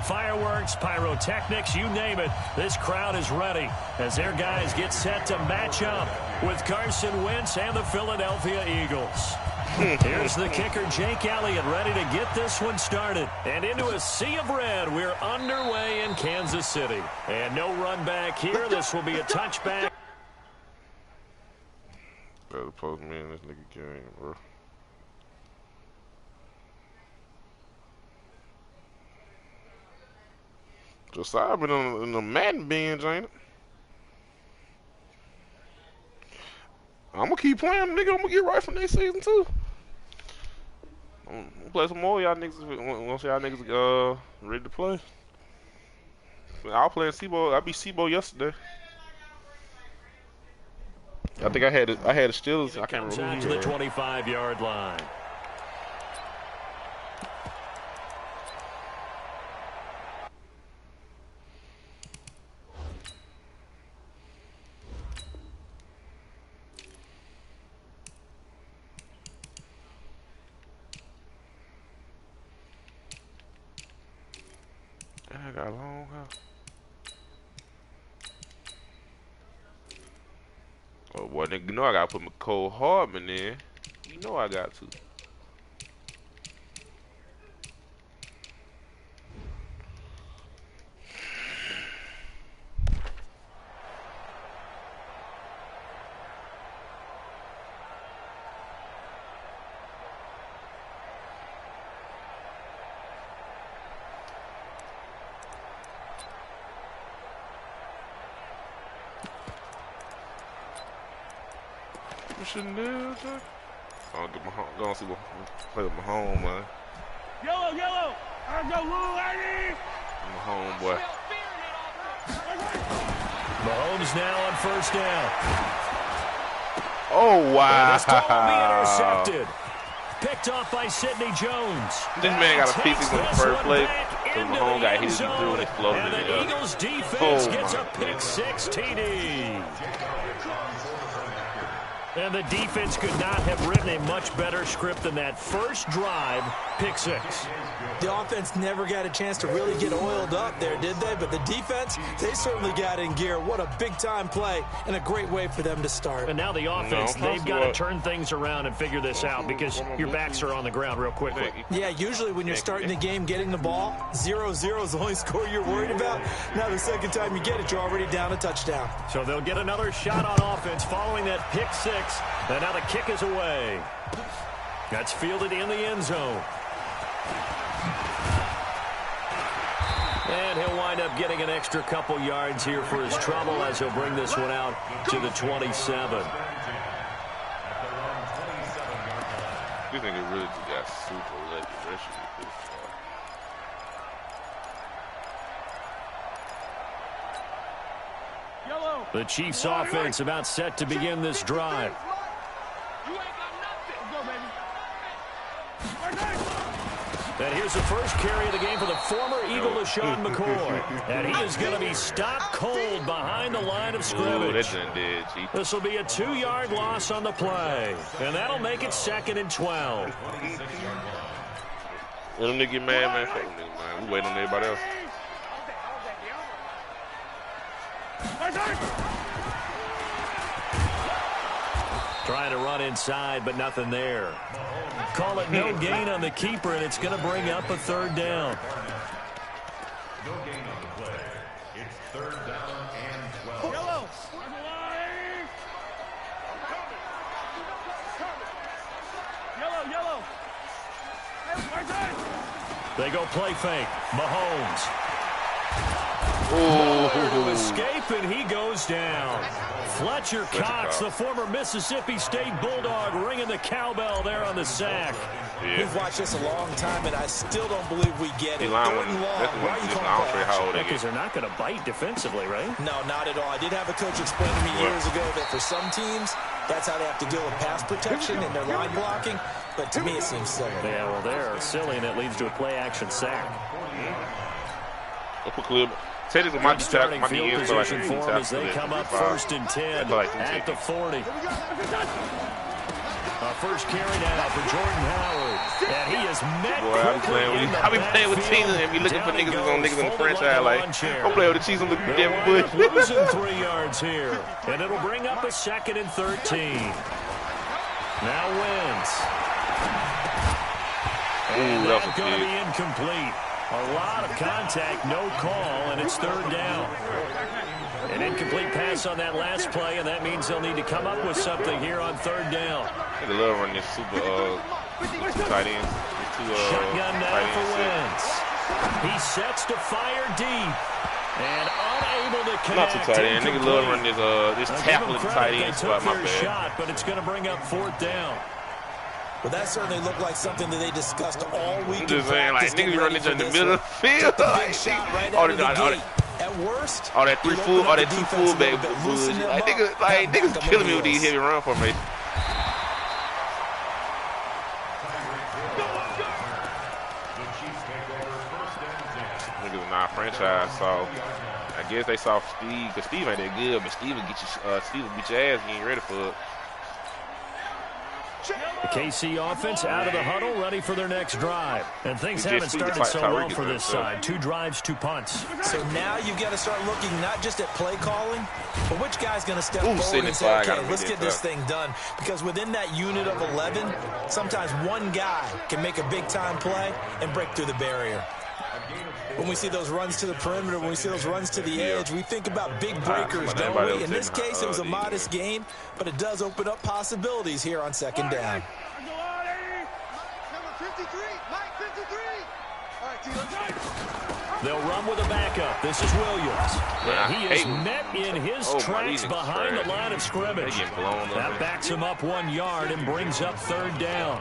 Fireworks, pyrotechnics, you name it. This crowd is ready as their guys get set to match up with Carson Wentz and the Philadelphia Eagles. Here's the kicker, Jake Elliott, ready to get this one started. And into a sea of red, we're underway in Kansas City. And no run back here. This will be a touchback. Better post me in this nigga game, bro. Josiah been on the Madden binge, ain't it? I'm gonna keep playing, nigga. I'm gonna get right for next season too. I'm gonna play some more, y'all niggas. Once y'all niggas ready to play. I was playing Seabo. I beat Seabo yesterday. I think I had the Steelers. I can't remember. To the 25-yard line. I got a long house. Oh boy, nigga, you know I gotta put McCole Hardman in. You know I got to. Shouldn't do, sir. I'll get my home. Go and see what play with my home, man. Yellow. I go Lou, lady. My home boy. Mahomes now on first down. Oh wow! And this ball will be intercepted. Picked off by Sidney Jones. This man got a piece in the first place. Because Mahomes got hit through and exploded. And the Eagles defense gets a pick six TD. And the defense could not have written a much better script than that first drive, pick six. The offense never got a chance to really get oiled up there, did they? But the defense, they certainly got in gear. What a big-time play and a great way for them to start. And now the offense, they've got to turn things around and figure this out because your backs are on the ground real quickly. Yeah, usually when you're starting the game, getting the ball, 0-0 is the only score you're worried about. Now the second time you get it, you're already down a touchdown. So they'll get another shot on offense following that pick six. And now the kick is away. That's fielded in the end zone. And he'll wind up getting an extra couple yards here for his trouble as he'll bring this one out to the 27. You think it really just got super lucky. The Chiefs offense about set to begin this drive. And here's the first carry of the game for the former Eagle, LaShawn McCoy. And he is going to be stopped cold behind the line of scrimmage. This will be a 2-yard loss on the play. And that'll make it 2nd and 12. Let them niggas get mad, man. Fuck them niggas, man. We waiting on everybody else. Trying to run inside, but nothing there. Call it no gain on the keeper, and it's going to bring up a 3rd down. No gain on the play. It's 3rd down and 12. Yellow. They go play fake. Mahomes. Oh, to escape, and he goes down. Fletcher Cox, the former Mississippi State Bulldog, ringing the cowbell there on the sack. Yeah. We've watched this a long time, and I still don't believe we get it. Why are you calling that? Because they're not going to bite defensively, right? No, not at all. I did have a coach explain to me years ago that for some teams, that's how they have to deal with pass protection and their line blocking. But to me, it seems silly. Yeah, well, they're silly, and it leads to a play-action sack. Say this with my starting field position for them as they come up 1st and 10 at the 40. A First carry now for Jordan Howard. And he is met quickly in the I be playing with teams and be looking for niggas in the franchise. Like, don't play with the Chiefs and look at Devin Bush. Losing 3 yards here. And it'll bring up a 2nd and 13. Now Wentz. And that's going to be incomplete. A lot of contact, no call, and it's 3rd down. An incomplete pass on that last play, and that means they'll need to come up with something here on 3rd down. They love running this super tight ends. Shotgun now for Wentz. He sets to fire deep. And unable to connect. Not too tight end. Niggas love running this tackle at the tight end spot. My bad. Shot, but it's going to bring up 4th down. Well, that certainly looked like something that they discussed all week. I'm just saying, like, niggas running in the middle of the field. At worst, all that 2 fullback bullshit. Like, niggas killing me with these heavy run formations. Niggas are not franchise, so I guess they saw Steve, because Steve ain't that good, but Steve will beat your ass if you ain't ready for it. The KC offense out of the huddle, ready for their next drive. And things haven't started so well for this side. 2 drives, 2 punts. So now you've got to start looking not just at play calling, but which guy's going to step forward and say, okay, let's get this thing done. Because within that unit of 11, sometimes one guy can make a big-time play and break through the barrier. When we see those runs to the perimeter, when we see those runs to the edge, we think about big breakers, don't we? In this case, it was a modest gain, but it does open up possibilities here on 2nd down. They'll run with a backup. This is Williams. And he is met in his tracks behind the line of scrimmage. That backs him up 1 yard and brings up 3rd down.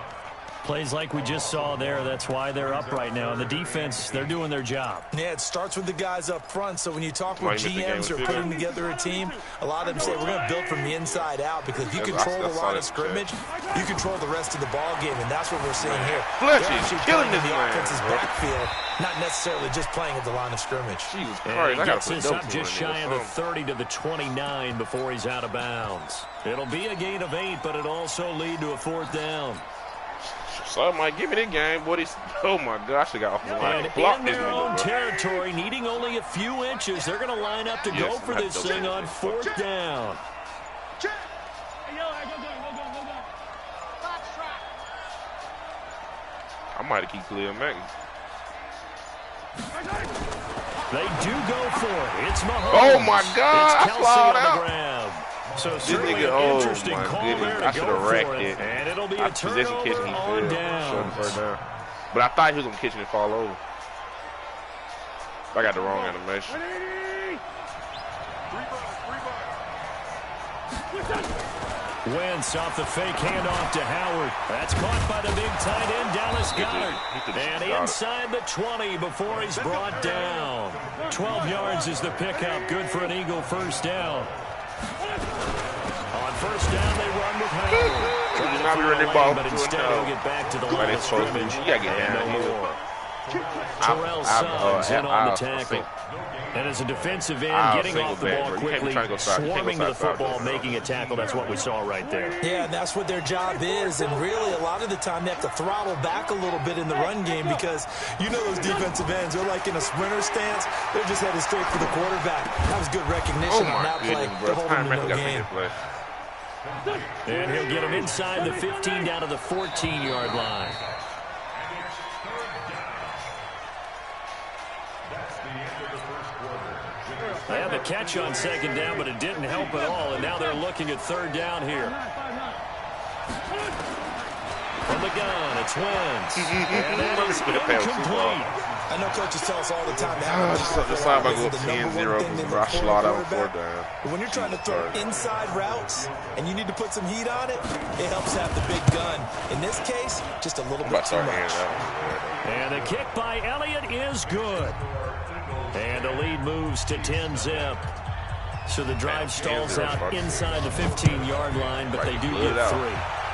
Plays like we just saw there. That's why they're up right now. And the defense, they're doing their job. Yeah, it starts with the guys up front. So when you talk with GMs who are putting together a team, a lot of them say we're going to build from the inside out, because if you control the line of scrimmage, you control the rest of the ball game, and that's what we're seeing here. They're actually killing in the offense's backfield, not necessarily just playing at the line of scrimmage. Jesus Christ, he gets this up just shy of the 30 to the 29 before he's out of bounds. It'll be a gain of 8, but it'll also lead to a 4th down. So might give me the game, boy. Oh my gosh, I got off the line. And in their own territory, needing only a few inches, they're going to line up to go for this thing on 4th down. I might have keep Khalil Mack. They do go for it. It's Mahomes. Oh my God! It's Kelsey on the grab. So certainly an interesting call there to I should have wrecked it. And it'll be a turnover on downs. But I thought he was going to catch it and fall over. I got the wrong animation. Wentz off the fake handoff to Howard. That's caught by the big tight end, Dallas Galore. And inside the 20 before he's brought down. 12 yards is the pickup. Good for an Eagle 1st down. On 1st down, they run with Howard. Trying to throw the ball, but instead he'll get back to the line of scrimmage. You got to get down here. Terrell Suggs in on the tackle. And as a defensive end, getting off the ball quickly, swarming to the football, making a tackle, that's what we saw right there. Yeah, and that's what their job is. And really, a lot of the time, they have to throttle back a little bit in the run game, because you know those defensive ends, they're like in a sprinter stance. They're just headed straight for the quarterback. That was good recognition on that play to hold him to no gain. And he'll get him inside the 15 down to the 14-yard line. They had the catch on 2nd down, but it didn't help at all, and now they're looking at 3rd down here. From the gun, it's Wentz. And that is incomplete. I know coaches tell us all the time that just thought about going 10-0, rush a lot out 4th down. But when you're trying to throw inside routes and you need to put some heat on it, it helps have the big gun. In this case, just a little bit too much. And the kick by Elliott is good. And the lead moves to 10-zip. So the drive stalls out inside the 15-yard line, but they do get 3.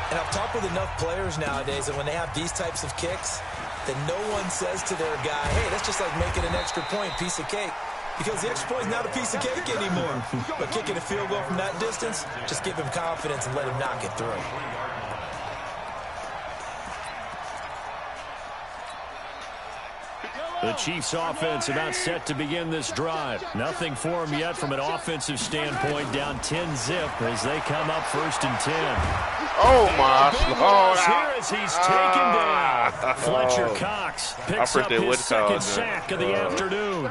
And I've talked with enough players nowadays that when they have these types of kicks, that no one says to their guy, hey, that's just like making an extra point, piece of cake. Because the extra point is not a piece of cake anymore. But kicking a field goal from that distance, just give him confidence and let him knock it through. The Chiefs offense about set to begin this drive. Nothing for them yet from an offensive standpoint. Down 10-zip as they come up 1st and 10. Oh, my. Here as he's taken down. Fletcher Cox picks up his second sack of the afternoon.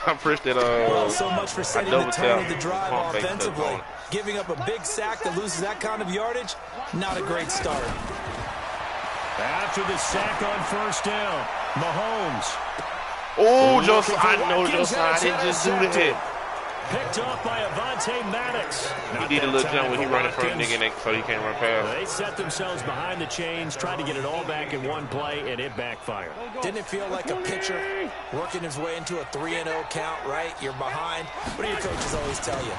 I appreciate well, so much for setting the tone of the drive offensively. Giving up a big sack that loses that kind of yardage, not a great start. After the sack on 1st down, Mahomes. Oh, I know Josiah didn't just do the hit. Picked off by Avonte Maddox. He did a little jump when he running for a nigga so he can't run past. They set themselves behind the chains, tried to get it all back in one play, and it backfired. Didn't it feel like a pitcher working his way into a 3-0 count, right? You're behind. What do your coaches always tell you?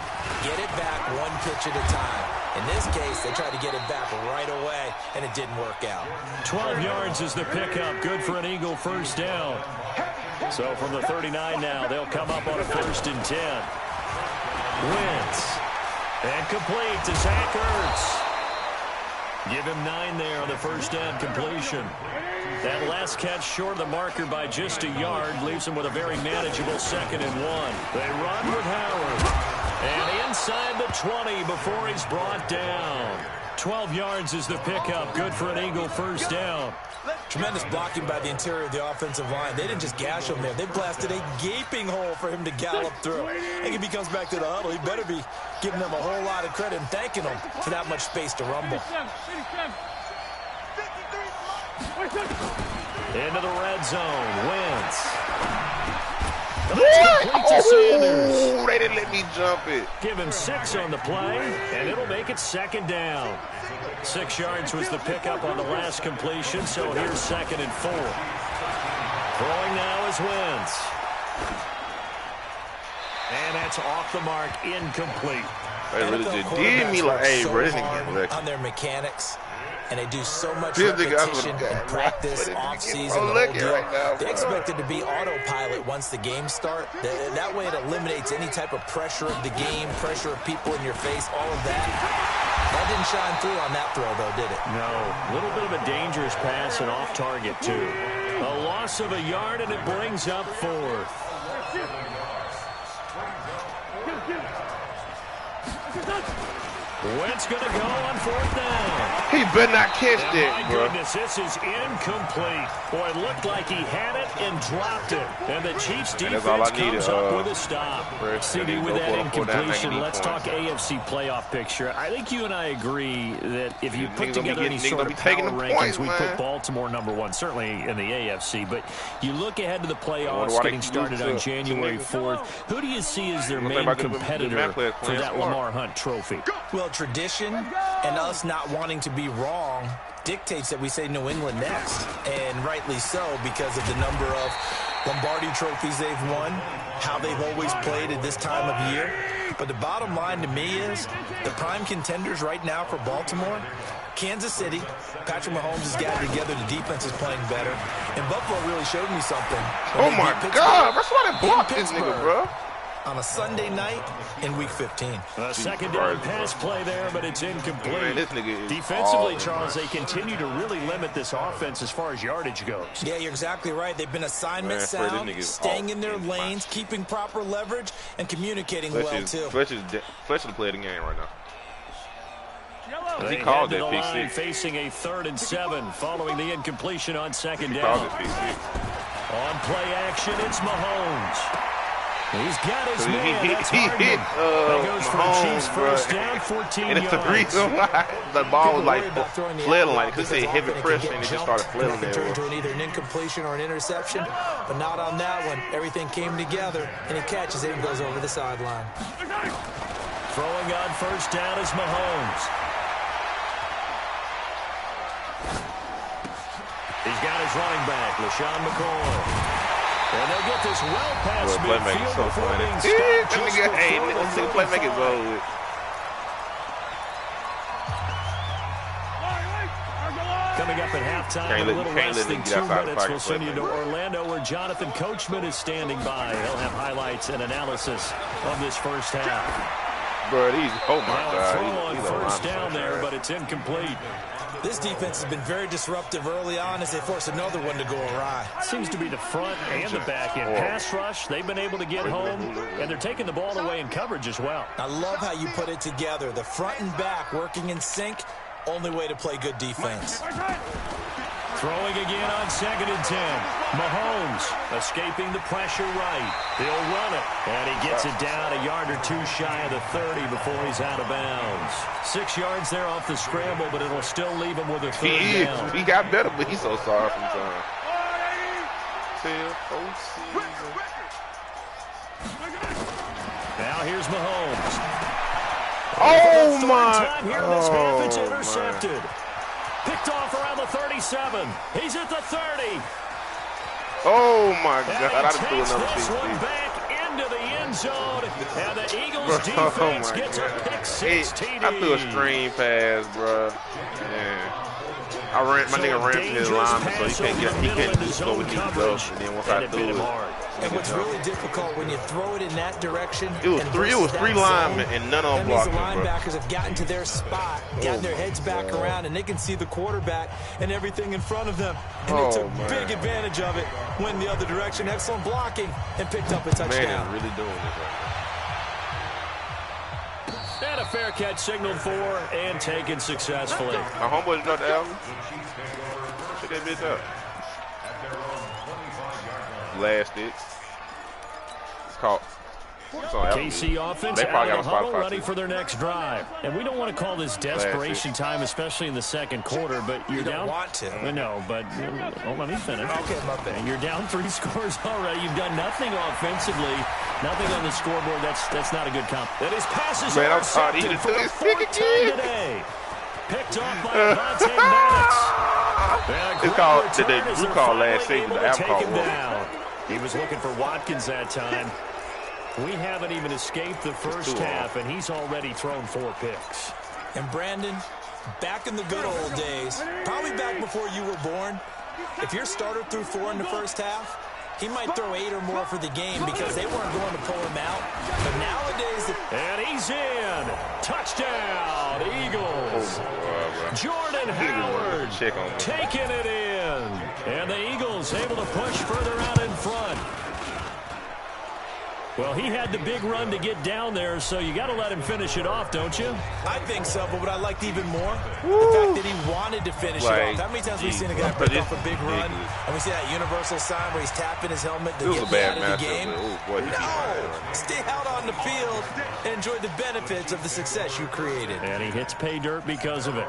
Get it back one pitch at a time. In this case, they tried to get it back right away, and it didn't work out. 12 yards is the pickup. Good for an Eagle 1st down. So from the 39 now, they'll come up on a 1st and 10. Wentz. And complete to Zach Ertz. Give him 9 there on the 1st down completion. That last catch short of the marker by just a yard leaves him with a very manageable 2nd and 1. They run with Howard. And inside the 20 before he's brought down. 12 yards is the pickup. Good for an Eagle 1st down. Tremendous blocking by the interior of the offensive line. They didn't just gash him there. They blasted a gaping hole for him to gallop through. I think if he comes back to the huddle, he better be giving them a whole lot of credit and thanking them for that much space to rumble. Into the red zone. Wentz. Oh, they didn't let me jump it. Give him 6 on the play, and it'll make it 2nd down. 6 yards was the pickup on the last completion, so here's 2nd and 4. Throwing now is Wentz. And that's off the mark, incomplete. They really just did me like, hey, bro, this nigga on their mechanics. And they do so much repetition and practice off-season. They expect it to be autopilot once the games start. That way it eliminates any type of pressure of the game, pressure of people in your face, all of that. That didn't shine through on that throw, though, did it? No. A little bit of a dangerous pass and off target, too. A loss of a yard, and it brings up 4th. Wentz going to go on 4th down. He better not catch that, bro. My goodness, this is incomplete. Boy, it looked like he had it and dropped it. And the Chiefs defense comes up with a stop. CD with that incompletion. Let's talk AFC playoff picture. I think you and I agree that if you put together any sort of power rankings, we put Baltimore #1, certainly in the AFC. But you look ahead to the playoffs getting started on January 4th. Who do you see as their main competitor for that Lamar Hunt trophy? Well, tradition and us not wanting to be wrong dictates that we say New England next, and rightly so because of the number of Lombardi trophies they've won, how they've always played at this time of year. But the bottom line to me is the prime contenders right now for Baltimore, Kansas City. Patrick Mahomes has got it together. The defense is playing better, and Buffalo really showed me something. Oh my God, that's why they blocked this nigga, bro. On a Sunday night in Week 15. A 2nd down pass play there, but it's incomplete. Man, this nigga is defensively, Charles, they continue to really limit this offense as far as yardage goes. Yeah, you're exactly right. They've been assignment sound, staying in their lanes, keeping proper leverage, and communicating well, too. Fletcher's the play of the game right now. He called that big line facing a 3rd and 7 following the incompletion on 2nd down. On play action, it's Mahomes. He's got his man. He hit that goes for a Chiefs 1st down, 14 and it's yards. the reason why the ball was like flailing, like because they heavy pressure and it just started flailing there. Turned to either an incompletion or an interception, but not on that one. Everything came together, and he catches it and goes over the sideline. Throwing on 1st down is Mahomes. He's got his running back, LaShawn McCoy. And they'll get this well past midfield before being stopped. Hey, let's see the playmaker's over. Coming up at halftime, a little less than 2 minutes, we'll send you to Orlando, where Jonathan Coachman is standing by. He'll have highlights and analysis of this first half. Bro, oh my God. Throw on 1st down there, but it's incomplete. This defense has been very disruptive early on as they force another one to go awry. Seems to be the front and the back end. Pass rush, they've been able to get home, and they're taking the ball away in coverage as well. I love how you put it together. The front and back working in sync, only way to play good defense. Throwing again on 2nd and 10. Mahomes escaping the pressure right. He'll run it, and he gets it down a yard or two shy of the 30 before he's out of bounds. 6 yards there off the scramble, but it'll still leave him with a third down. He got better, but he's so sorry sometimes. Now here's Mahomes. Oh, my. Time here in this half, it's intercepted. Picked off around the 37. He's at the 30. Oh, my God. And I he didn't do takes another this one pick. back into the end zone. And the Eagles defense gets a pick six TD. I threw a screen pass, bro. Yeah. My nigga ran to his lineman, so he can't just go with his stuff. And then once I threw it. And what's really difficult when you throw it in that direction. It was three linemen and none of them blocked him, bro. The linebackers have gotten to their spot, gotten their heads back around, and they can see the quarterback and everything in front of them. And they took big advantage of it. Went the other direction, excellent blocking, and picked up a touchdown. Man, really doing it right now. And a fair catch signaled for and taken successfully. My homeboy's not the album. Check that bitch out. Last it. It's called. KC offense out of the huddle, ready for their next drive. And we don't want to call this desperation time, especially in the second quarter, but you're down. You don't want to. No, but let me finish. Okay, my bad. And you're down 3 scores already. You've done nothing offensively, nothing on the scoreboard. That's not a good comp. That is passes intercepted for the 4th time today. Picked off by Devontae Maddox. It's called, they called last season, the app called down. He was looking for Watkins that time. We haven't even escaped the first half, and he's already thrown 4 picks. And Brandon, back in the good old days, probably back before you were born, if your starter threw 4 in the first half, he might throw 8 or more for the game because they weren't going to pull him out. But nowadays... And he's in. Touchdown, Eagles. Jordan Howard taking it in. And the Eagles able to push further out in front. Well, he had the big run to get down there, so you got to let him finish it off, don't you? I think so, but what I liked even more, the fact that he wanted to finish it off. How many times have we seen a guy pick off a big run, and we see that universal sign where he's tapping his helmet to get out of the game? No! Stay out on the field and enjoy the benefits of the success you created. And he hits pay dirt because of it.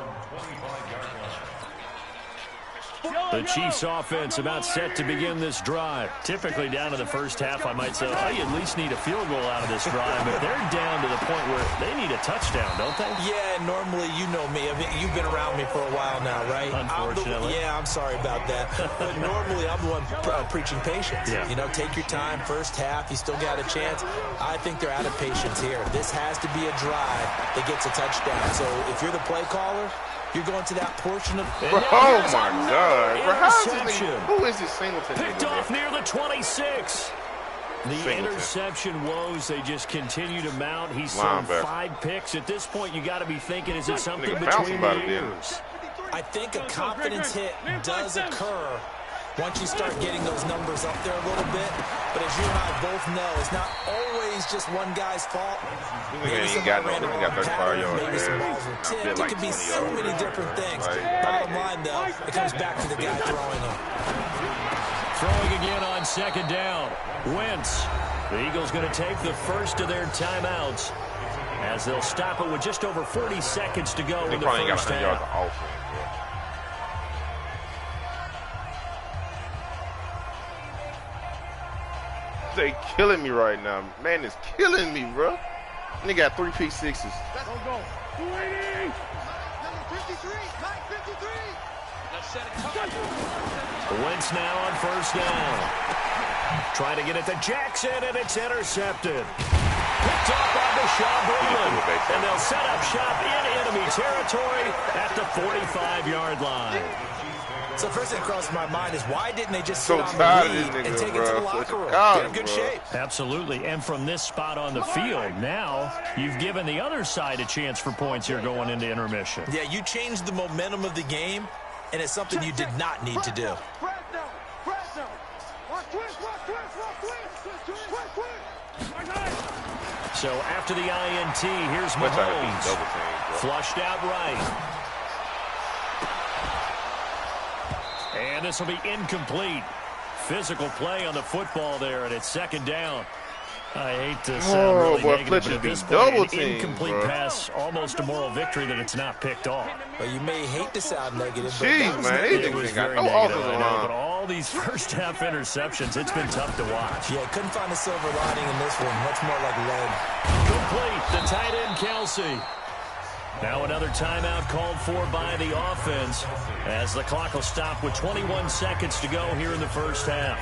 The Chiefs offense about set to begin this drive. Typically down to the first half, I might say, oh, you at least need a field goal out of this drive. But they're down to the point where they need a touchdown, don't they? Yeah, normally, you know me. I mean, you've been around me for a while now, right? Unfortunately. I'm sorry about that. But normally, I'm the one preaching patience. Yeah. You know, take your time. First half, you still got a chance. I think they're out of patience here. This has to be a drive that gets a touchdown. So if you're the play caller, you're going to that portion of... Bro, oh, my God. Bro, how is this thing, who is this Singleton? Picked off near the 26. The interception woes, they just continue to mount. He's thrown 5 picks. At this point, you got to be thinking, is it something between the ears? I think a confidence hit does occur once you start getting those numbers up there a little bit. But as you and I both know, it's not always just one guy's fault. Maybe some random pattern, maybe some balls were tipped. It could be so many different things. Bottom line, though, it comes back to the guy throwing them. Throwing again on 2nd down. Wentz. The Eagles going to take the first of their timeouts as they'll stop it with just over 40 seconds to go in the first half. They killing me right now. Man, it's killing me, bro. And they got 3 pick sixes. Go. 280. Number 53. 953. Wentz now on 1st down. Trying to get it to Jackson, and it's intercepted. Picked off by Bashaud Breeland. And they'll set up shop in enemy territory at the 45-yard line. So the first thing that crosses my mind is why didn't they just sit on the lead and take it to the locker room? They're in good shape. Absolutely. And from this spot on the field, now you've given the other side a chance for points here going into intermission. Yeah, you changed the momentum of the game, and it's something you did not need to do. So after the INT, here's Mahomes. Flushed out right. And this will be incomplete. Physical play on the football there, and it's second down. I hate to sound really negative, but at this point, an incomplete pass, almost a moral victory that it's not picked off. Well, you may hate to sound negative, but it was very negative, I know, but all these first-half interceptions, it's been tough to watch. Yeah, couldn't find a silver lining in this one. Much more like lead. Complete, the tight end, Kelsey. Now another timeout called for by the offense as the clock will stop with 21 seconds to go here in the first half.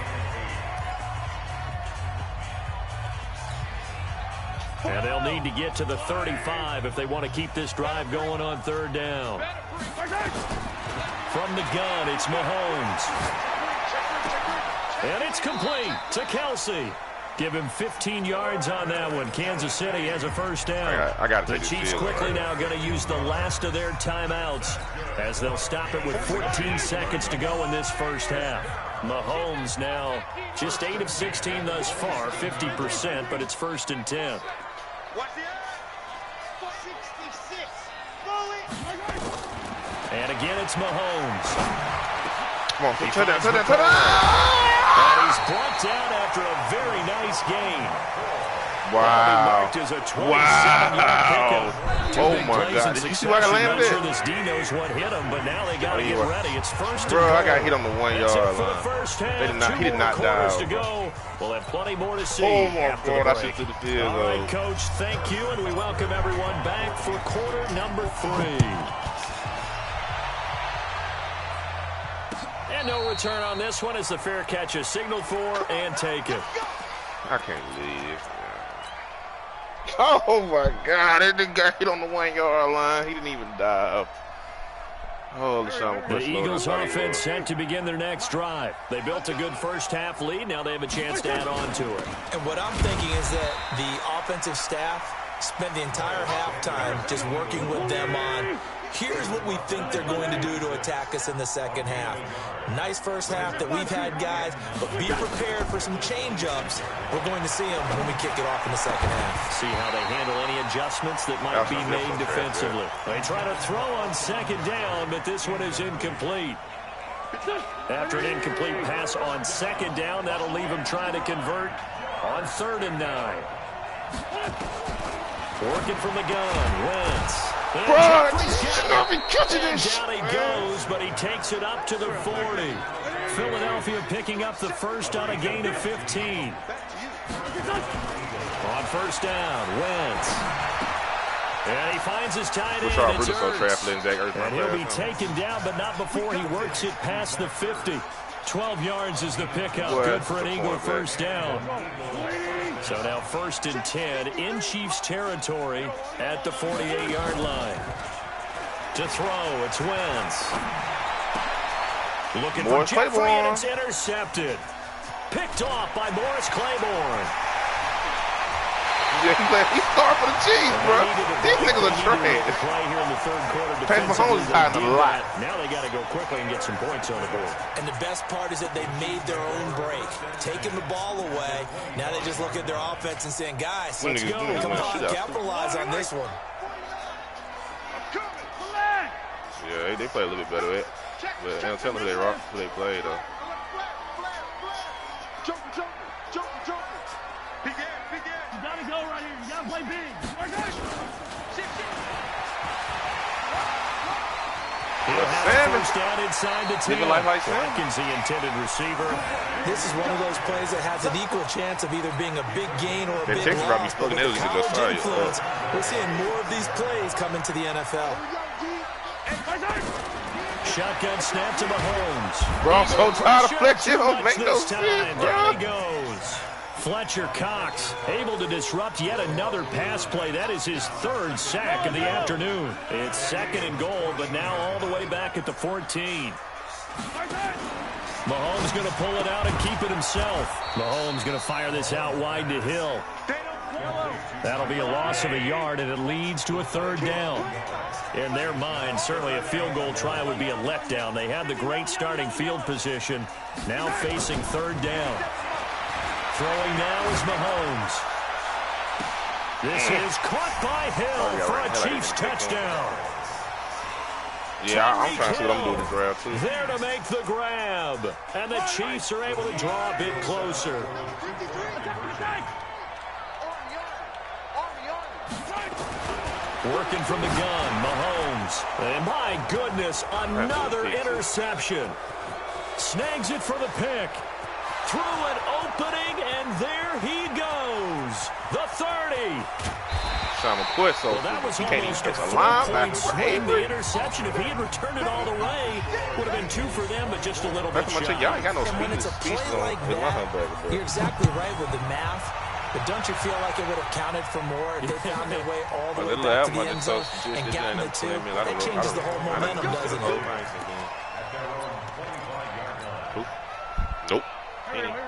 And they'll need to get to the 35 if they want to keep this drive going on third down. From the gun, it's Mahomes. And it's complete to Kelsey. Give him 15 yards on that one. Kansas City has a first down. The Chiefs quickly now going to use the last of their timeouts as they'll stop it with 14 seconds to go in this first half. Mahomes now just 8 of 16 thus far, 50%, but it's 1st and 10. And again, it's Mahomes. Come on, touchdown. And he's brought down after a very nice game. Wow. As a 27-yard pickup. Oh, my God. Did you see where I landed it? I'm sure this D knows what hit him, but now they got to get ready. It's first Bro, and I got hit on the 1 yard line. He did not dive. We'll have plenty more to see. Oh, my God. I should do the field goal. All right, Coach, thank you, and we welcome everyone back for quarter number 3. And no return on this one as the fair catch is signaled for and taken. I can't believe. Oh, my God. That nigga got hit on the 1 yard line. He didn't even dive. Oh, the Eagles offense set to begin their next drive. They built a good first half lead. Now they have a chance to add on to it. And what I'm thinking is that the offensive staff spent the entire halftime just working with them on here's what we think they're going to do to attack us in the second half. Nice first half that we've had, guys, but be prepared for some change-ups. We're going to see them when we kick it off in the second half. See how they handle any adjustments that might be made defensively. They try to throw on second down, but this one is incomplete. After an incomplete pass on second down, that'll leave them trying to convert on 3rd and 9. Working from the gun, Wentz. Bro, he should not be catching this. Down he goes, but he takes it up to the 40. Philadelphia picking up the first on a gain of 15. On first down, Wentz. And he finds his tight end. It's Ertz. And he'll be taken down, but not before he works it past the 50. 12 yards is the pickup. Good for an Eagle first down. So now 1st and 10 in Chiefs territory at the 48-yard line. To throw, it's Wentz. Looking for Jeffrey, and it's intercepted. Picked off by Morris Claiborne. Yeah, he started for the Chiefs, bro. These niggas are trash. Play here in the 3rd quarter. Patrick Mahomes is hiding a lot. Now they got to go quickly and get some points on the board. And the best part is that they made their own break, taking the ball away. Now they just look at their offense and saying, guys, let's go. Come on, capitalize on this one. Yeah, they play a little bit better, but they don't tell them who they play, though. Play big. First down inside the 10. Watkins, the intended receiver. This is one of those plays that has an equal chance of either being a big gain or a big loss. But with college influence, we're seeing more of these plays come into the NFL. Shotgun snap to Mahomes. Bro, I'm so tired of Fletcher. Don't make no sense, bro. Down he goes. Fletcher Cox able to disrupt yet another pass play. That is his 3rd sack of the afternoon. It's 2nd and goal, but now all the way back at the 14. Mahomes going to pull it out and keep it himself. Mahomes going to fire this out wide to Hill. That'll be a loss of a yard, and it leads to a third down. In their mind, certainly a field goal try would be a letdown. They had the great starting field position, now facing third down. Throwing now is Mahomes. This is caught by Hill for a Chiefs touchdown. Yeah, I'm trying to see what I'm doing in the grab, too. There to make the grab. And the Chiefs are able to draw a bit closer. Working from the gun, Mahomes. And my goodness, another interception. Snags it for the pick. Through an opening, and there he goes. The 30. Well, that was almost a 4-point swing. The interception, if he had returned it all the way, would have been 2 for them, but just a little bit shy. And when it's a play like that, you're exactly right with the math. But don't you feel like it would have counted for more if they found their way all the way back to the end zone and gotten the 2? That changes the whole momentum, doesn't it? Nope.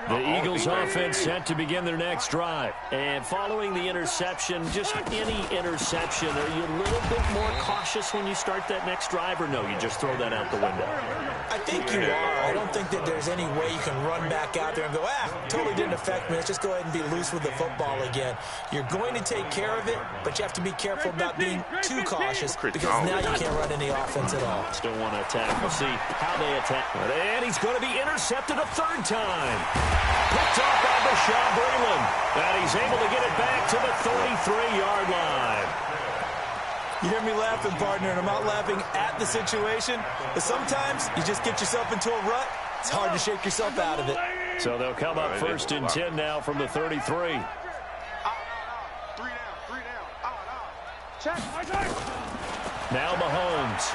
The Eagles offense set to begin their next drive. And following the interception, just any interception, are you a little bit more cautious when you start that next drive, or no, you just throw that out the window? I think you are. I don't think that there's any way you can run back out there and go, totally didn't affect me. Let's just go ahead and be loose with the football again. You're going to take care of it, but you have to be careful about being too cautious because now you can't run any offense at all. Still want to attack. We'll see how they attack. And he's going to be intercepted a third time. Picked off by Bashaud Breeland. And he's able to get it back to the 33-yard line. You hear me laughing, partner, and I'm not laughing at the situation. But sometimes you just get yourself into a rut. It's hard to shake yourself out of it. So they'll come up first and 10 now from the 33. 3 down. Check. Now Mahomes.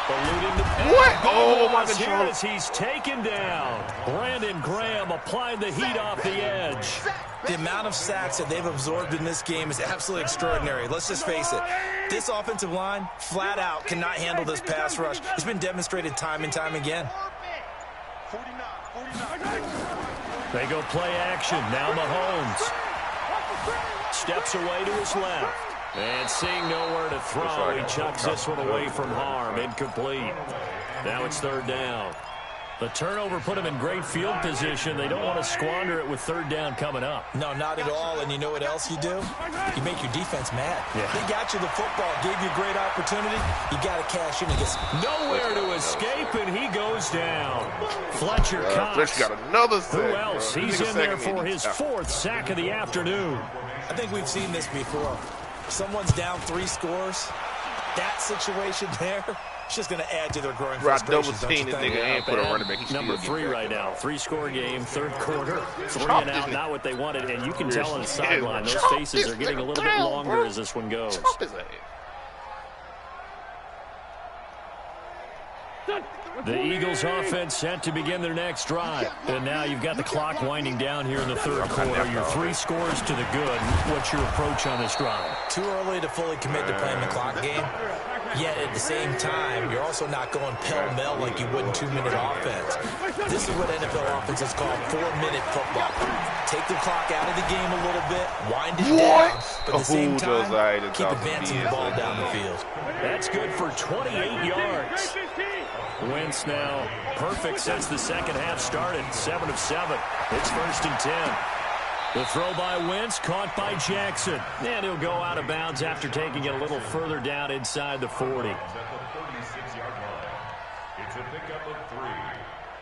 Eluding the pass. What? Oh, my here as he's taken down. Brandon Graham applied the heat off the edge. The amount of sacks that they've absorbed in this game is absolutely extraordinary. Let's just face it. This offensive line, flat out, cannot handle this pass rush. It's been demonstrated time and time again. They go play action. Now Mahomes. Steps away to his left. And seeing nowhere to throw, he chucks this one away from harm. Incomplete. Now it's third down. The turnover put him in great field position. They don't want to squander it with third down coming up. No, not at all. And you know what else you do? You make your defense mad. Yeah. They got you the football, gave you a great opportunity. You got to cash in and get nowhere to escape, and he goes down. Fletcher Cox. Fletcher got another sack. Who else? He's in there for his 4th sack of the afternoon. I think we've seen this before. Someone's down 3 scores. That situation there, it's just going to add to their growing frustration. Double team this nigga and put a running back. Number 3 right now. 3-score game, third quarter. 3 and out, not what they wanted. And you can tell on the sideline, those faces are getting a little bit longer as this one goes. The Eagles offense set to begin their next drive. And now you've got the clock winding down here in the third quarter. Your 3 scores to the good. What's your approach on this drive? Too early to fully commit to playing the clock game. Yet at the same time, you're also not going pell-mell like you would in 2-minute offense. This is what NFL offenses call 4-minute football. Take the clock out of the game a little bit, wind it down, but at the same time, keep advancing the ball down the field. That's good for 28 yards. Wentz now perfect since the second half started. 7 of 7. It's first and 10. The throw by Wentz, caught by Jackson. And he'll go out of bounds after taking it a little further down inside the 40. It's a pickup of 3.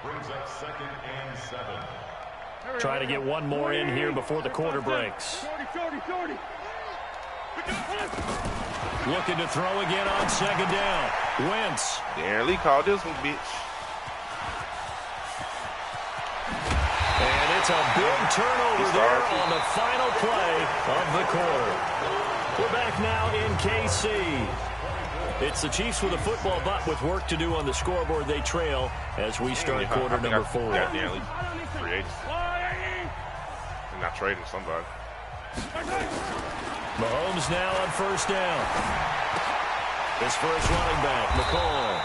Brings up 2nd and 7. Try to get one more in here before the quarter breaks. Looking to throw again on second down. Wentz. Darren Lee called this one, bitch. And it's a big turnover there on the final play of the quarter. We're back now in KC. It's the Chiefs with a football, but with work to do on the scoreboard. They trail as we start quarter number 4. Got Darren Lee. Free agency. They're not trading somebody. Mahomes now on first down. His first running back, McCall.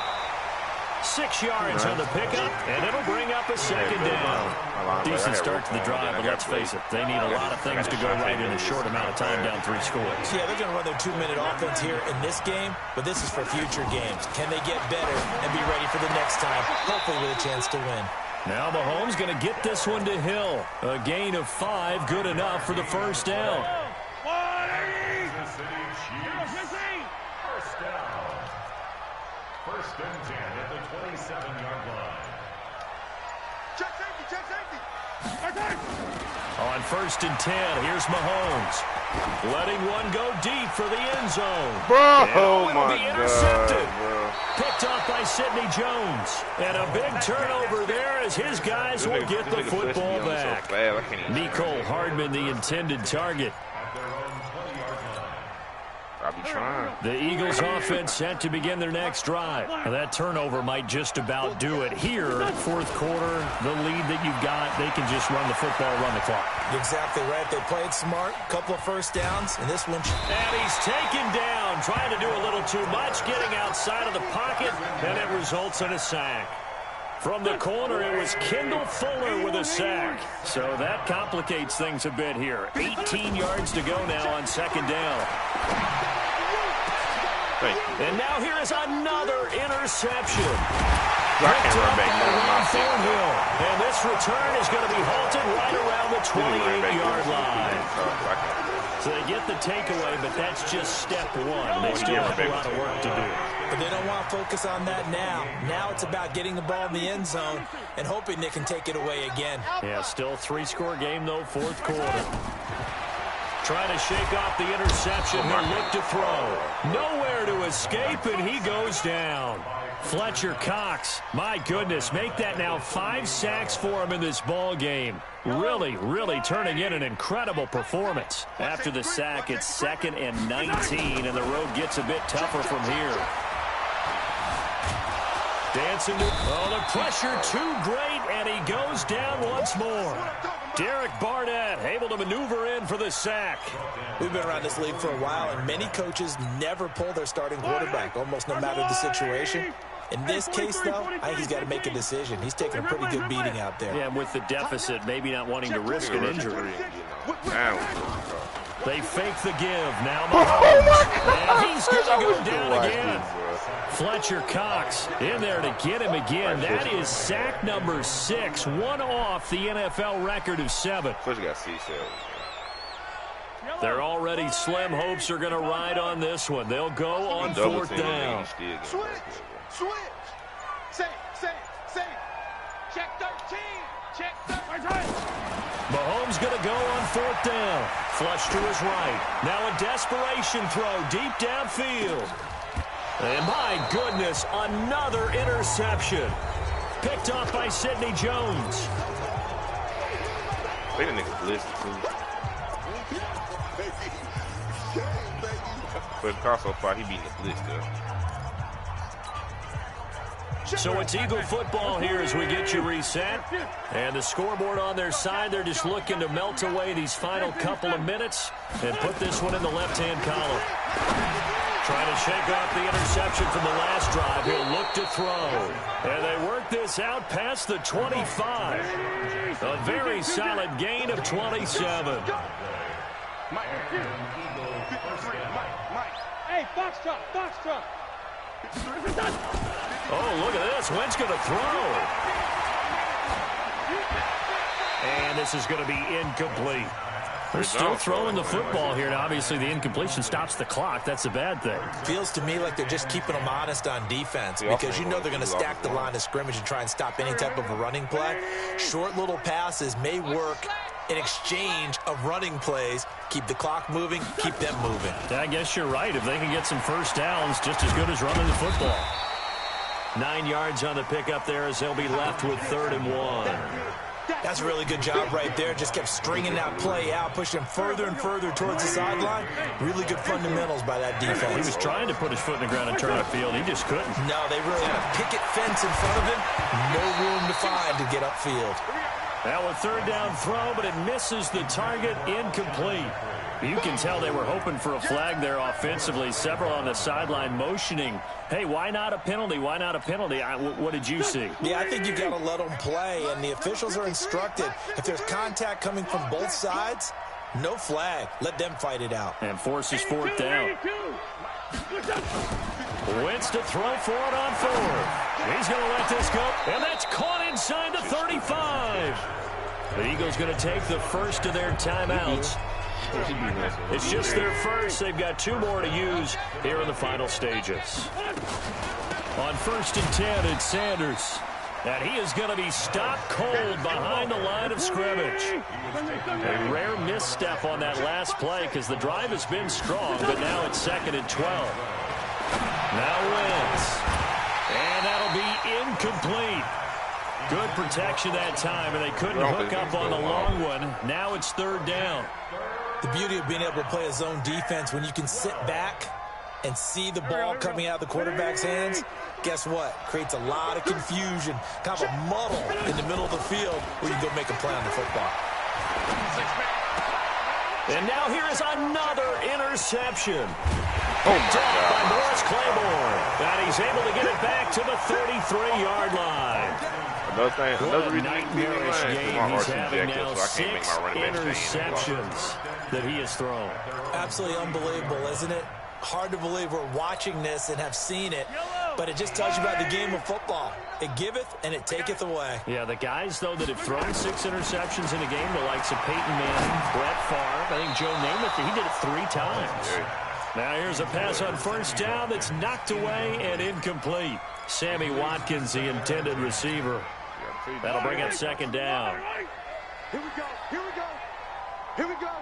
6 yards on the pickup, and it'll bring up a second down. Decent start to the drive, but let's face it, they need a lot of things to go right in a short amount of time, down 3 scores. Yeah, they're going to run their 2-minute offense here in this game, but this is for future games. Can they get better and be ready for the next time, hopefully with a chance to win? Now Mahomes going to get this one to Hill. A gain of 5, good enough for the first down. First and 10 at the 27-yard line. Check safety. On first and 10, here's Mahomes. Letting one go deep for the end zone. Oh, my be intercepted. God, bro. Picked off by Sidney Jones. And a big turnover there as his guys will get the football back. Nicole Hardman, the intended target. I'll be trying. The Eagles offense set to begin their next drive. Now, that turnover might just about do it. Here, fourth quarter, the lead that you've got, they can just run the football, run the clock. Exactly right. They played smart, couple of first downs, and this one. And he's taken down, trying to do a little too much, getting outside of the pocket, and it results in a sack. From the corner, it was Kendall Fuller with a sack. So that complicates things a bit here. 18 yards to go now on second down. And now here is another interception. I can't run back none of my Thornhill. And this return is going to be halted right around the 28-yard line. So they get the takeaway, but that's just step one. They still have a lot of work to do. But they don't want to focus on that now. Now it's about getting the ball in the end zone and hoping they can take it away again. Yeah, still 3-score game, though, fourth quarter. Trying to shake off the interception. He'll look to throw. Nowhere to escape, and he goes down. Fletcher Cox, my goodness, make that now 5 sacks for him in this ball game. Really, really turning in an incredible performance. After the sack, it's 2nd and 19, and the road gets a bit tougher from here. Dancing to, the pressure too great, and he goes down once more. Derek Barnett able to maneuver in for the sack. We've been around this league for a while, and many coaches never pull their starting quarterback, almost no matter the situation. In this case, though, I think he's got to make a decision. He's taking a pretty good beating out there. Yeah, and with the deficit, maybe not wanting to risk an injury. They fake the give. Now Mahomes. And he's going to go down again. Fletcher Cox in there to get him again. That is sack number 6, one off the NFL record of 7. They're already slim hopes are going to ride on this one. They'll go on 4th down. Switch. Safe. Check 13. Check 13. Mahomes going to go on 4th down. Flush to his right. Now a desperation throw deep downfield. And my goodness, another interception. Picked off by Sidney Jones. They didn't blitz too. But the car so far, he beating the blitz though. So it's Eagle football here as we get you reset. And the scoreboard on their side, they're just looking to melt away these final couple of minutes and put this one in the left-hand column. Trying to shake off the interception from the last drive. He'll look to throw. And they work this out past the 25. A very solid gain of 27. Mike. Hey, Foxtrot. Oh, look at this. Wentz going to throw. And this is going to be incomplete. They're still throwing the football here. Now, obviously, the incompletion stops the clock. That's a bad thing. Feels to me like they're just keeping them honest on defense because you know they're going to stack the line of scrimmage and try and stop any type of a running play. Short little passes may work in exchange of running plays. Keep the clock moving, keep them moving. I guess you're right. If they can get some first downs, just as good as running the football. 9 yards on the pickup there as they'll be left with 3rd and 1. That's a really good job right there. Just kept stringing that play out, pushing him further and further towards the sideline. Really good fundamentals by that defense. He was trying to put his foot in the ground and turn upfield. He just couldn't. No, they really had a picket fence in front of him. No room to find to get upfield. Now a 3rd down throw, but it misses the target, incomplete. You can tell they were hoping for a flag there offensively. Several on the sideline motioning, hey, why not a penalty? Why not a penalty? What did you see? Yeah, I think you got to let them play, and the officials are instructed. If there's contact coming from both sides, no flag. Let them fight it out. And forces fourth down. Wentz to throw for it on fourth. He's going to let this go, and that's caught inside the 35. The Eagles going to take the first of their timeouts. It's just their first. They've got 2 more to use here in the final stages. On 1st and 10, it's Sanders. And he is going to be stopped cold behind the line of scrimmage. A rare misstep on that last play because the drive has been strong, but now it's 2nd and 12. Now Wentz. And that'll be incomplete. Good protection that time, and they couldn't hook up on the long one. Now it's 3rd down. The beauty of being able to play a zone defense when you can sit back and see the ball coming out of the quarterback's hands, guess what? Creates a lot of confusion, kind of a muddle in the middle of the field where you can go make a play on the football. And now here is another interception. Oh, my God. By Morris Claiborne. And he's able to get it back to the 33-yard line. Another nightmarish game he's having now. 6 interceptions that he has thrown. Absolutely unbelievable, isn't it? Hard to believe we're watching this and have seen it, but it just tells you about the game of football. It giveth and it taketh away. Yeah, the guys, though, that have thrown 6 interceptions in a game, the likes of Peyton Manning, Brett Favre, I think Joe Namath, he did it 3 times. Now here's a pass on 1st down that's knocked away and incomplete. Sammy Watkins, the intended receiver. That'll bring up 2nd down. Here we go. Here we go. Here we go.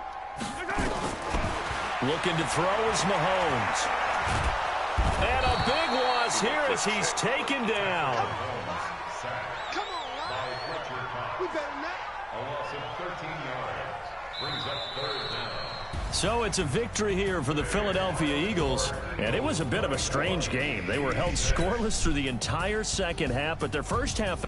Looking to throw is Mahomes. And a big loss here as he's taken down. Come on, we better than that. A loss of 13 yards. Brings up 3rd down. So it's a victory here for the Philadelphia Eagles. And it was a bit of a strange game. They were held scoreless through the entire second half, but their first half...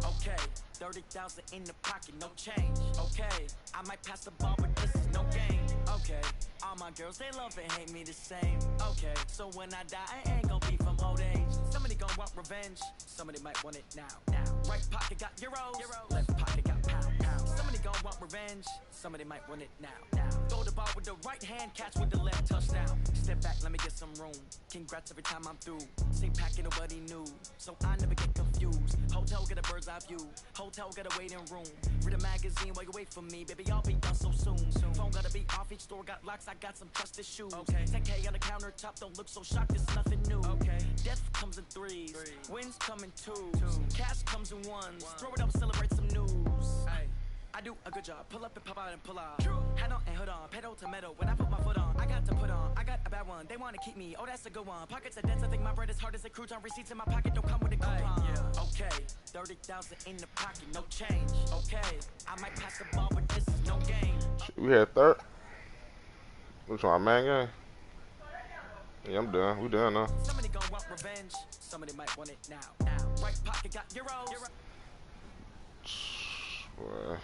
Okay, 30,000 in the pocket, no change. Okay, I might pass the ball, but this is no game. Okay, all my girls, they love and hate me the same. Okay, so when I die, I ain't gonna be from old age. Somebody gonna want revenge, somebody might want it now. Right pocket got euros, left pocket got pounds. Somebody gonna want revenge, somebody might want it now. Throw the ball with the right hand, catch with the left, touchdown. Step back, let me get some room. Congrats every time I'm through. Same packet, nobody knew, so I never get confused. Hotel get a bird's eye view, hotel get a waiting room. Read a magazine while you wait for me, baby, I'll be done so soon. Phone gotta be off, each store got locks, I got some trusted shoes. 10K on the countertop, don't look so shocked, it's nothing new. Death comes in 3s, wins come in 2s, cash comes in 1s. Throw it up, celebrate some news. I do a good job, pull up and pop out and pull out. Head on and hood on, pedal to metal. When I put my foot on, I got to put on. I got a bad one, they want to keep me, oh that's a good one. Pockets are dense, I think my bread is hard as a crouton. Receipts in my pocket don't come with a coupon. Okay, 30,000 in the pocket, no change. Okay, I might pass the ball, but this is no game. We had 3rd. Which one, man game? Yeah, I'm done. We done now. Somebody gonna want revenge, somebody might want it now. Right pocket got euros. Boy.